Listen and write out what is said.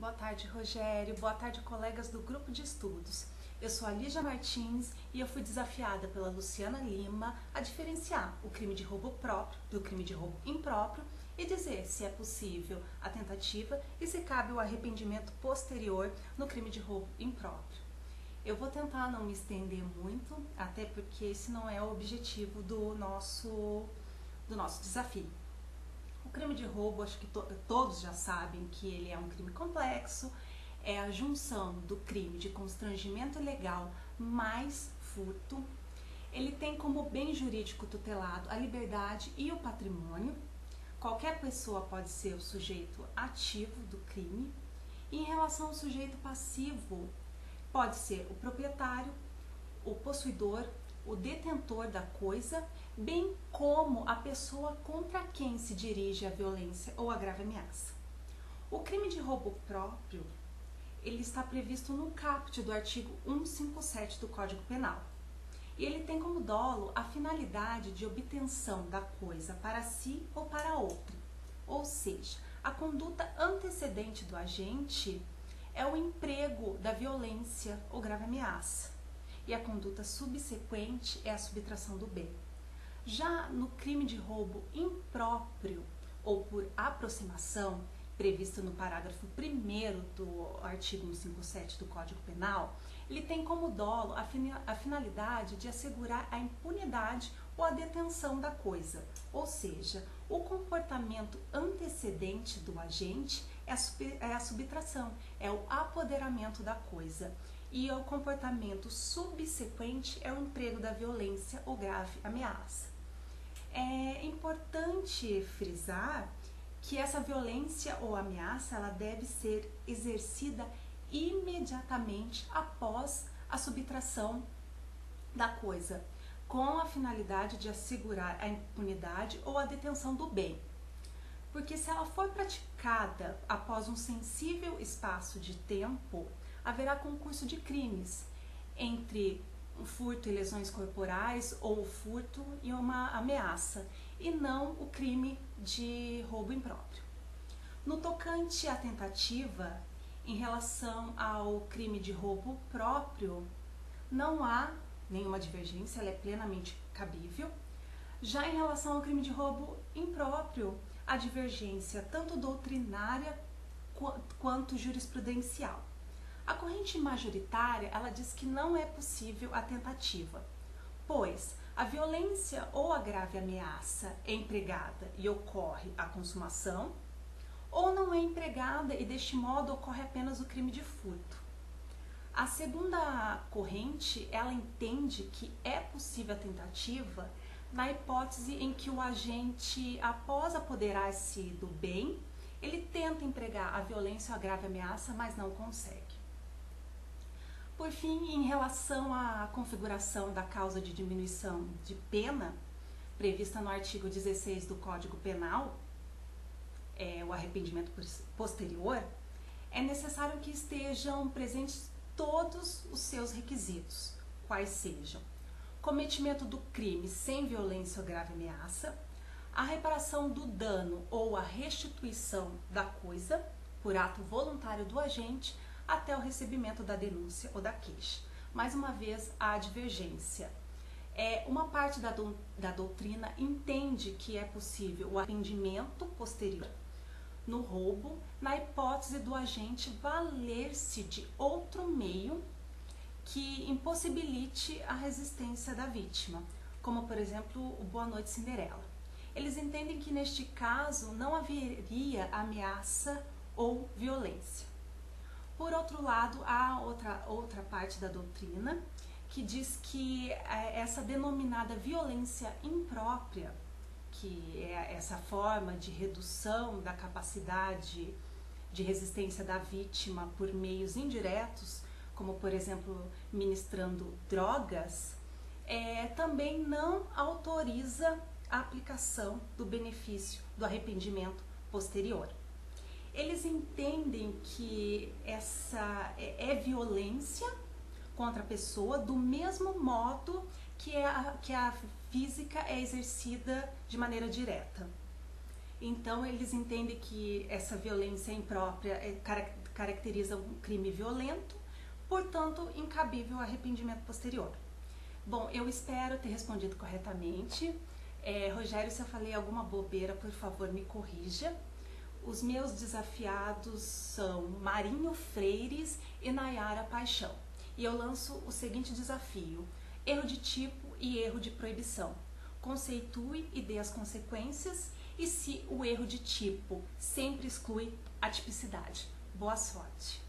Boa tarde, Rogério. Boa tarde, colegas do grupo de estudos. Eu sou a Lígia Martins e eu fui desafiada pela Luciana Lima a diferenciar o crime de roubo próprio do crime de roubo impróprio e dizer se é possível a tentativa e se cabe o arrependimento posterior no crime de roubo impróprio. Eu vou tentar não me estender muito, até porque esse não é o objetivo do nosso desafio. O crime de roubo, acho que todos já sabem que ele é um crime complexo, é a junção do crime de constrangimento ilegal mais furto. Ele tem como bem jurídico tutelado a liberdade e o patrimônio. Qualquer pessoa pode ser o sujeito ativo do crime. E em relação ao sujeito passivo, pode ser o proprietário, o possuidor, o detentor da coisa, bem como a pessoa contra quem se dirige a violência ou a grave ameaça. O crime de roubo próprio, ele está previsto no caput do artigo 157 do Código Penal. E ele tem como dolo a finalidade de obtenção da coisa para si ou para outro. Ou seja, a conduta antecedente do agente é o emprego da violência ou grave ameaça. E a conduta subsequente é a subtração do bem. Já no crime de roubo impróprio ou por aproximação, previsto no parágrafo 1º do artigo 157 do Código Penal, ele tem como dolo a finalidade de assegurar a impunidade ou a detenção da coisa, ou seja, o comportamento antecedente do agente é a subtração, é o apoderamento da coisa, e o comportamento subsequente é o emprego da violência ou grave ameaça. É importante frisar que essa violência ou ameaça ela deve ser exercida imediatamente após a subtração da coisa, com a finalidade de assegurar a impunidade ou a detenção do bem. Porque se ela for praticada após um sensível espaço de tempo, haverá concurso de crimes entre um furto e lesões corporais ou o furto e uma ameaça, e não o crime de roubo impróprio. No tocante à tentativa, em relação ao crime de roubo próprio, não há nenhuma divergência, ela é plenamente cabível. Já em relação ao crime de roubo impróprio, a divergência tanto doutrinária quanto jurisprudencial. A corrente majoritária, ela diz que não é possível a tentativa, pois a violência ou a grave ameaça é empregada e ocorre a consumação, ou não é empregada e deste modo ocorre apenas o crime de furto. A segunda corrente, ela entende que é possível a tentativa na hipótese em que o agente, após apoderar-se do bem, ele tenta empregar a violência ou a grave ameaça, mas não consegue. Por fim, em relação à configuração da causa de diminuição de pena, prevista no artigo 16 do Código Penal, o arrependimento posterior, é necessário que estejam presentes todos os seus requisitos, quais sejam: cometimento do crime sem violência ou grave ameaça, a reparação do dano ou a restituição da coisa por ato voluntário do agente até o recebimento da denúncia ou da queixa. Mais uma vez, a divergência. Uma parte da doutrina entende que é possível o arrependimento posterior no roubo, na hipótese do agente valer-se de outro meio que impossibilite a resistência da vítima, como, por exemplo, o Boa Noite Cinderela. Eles entendem que, neste caso, não haveria ameaça ou violência. Por outro lado, há outra parte da doutrina que diz que essa denominada violência imprópria, que é essa forma de redução da capacidade de resistência da vítima por meios indiretos, como, por exemplo, ministrando drogas, também não autoriza a aplicação do benefício do arrependimento posterior. Eles entendem que essa é violência contra a pessoa do mesmo modo que a física é exercida de maneira direta. Então eles entendem que essa violência imprópria caracteriza um crime violento, portanto incabível arrependimento posterior. Bom, eu espero ter respondido corretamente. Rogério, se eu falei alguma bobeira, por favor, me corrija. Os meus desafiados são Marinho Freires e Nayara Paixão. E eu lanço o seguinte desafio: erro de tipo e erro de proibição. Conceitue e dê as consequências, e se o erro de tipo sempre exclui a tipicidade. Boa sorte!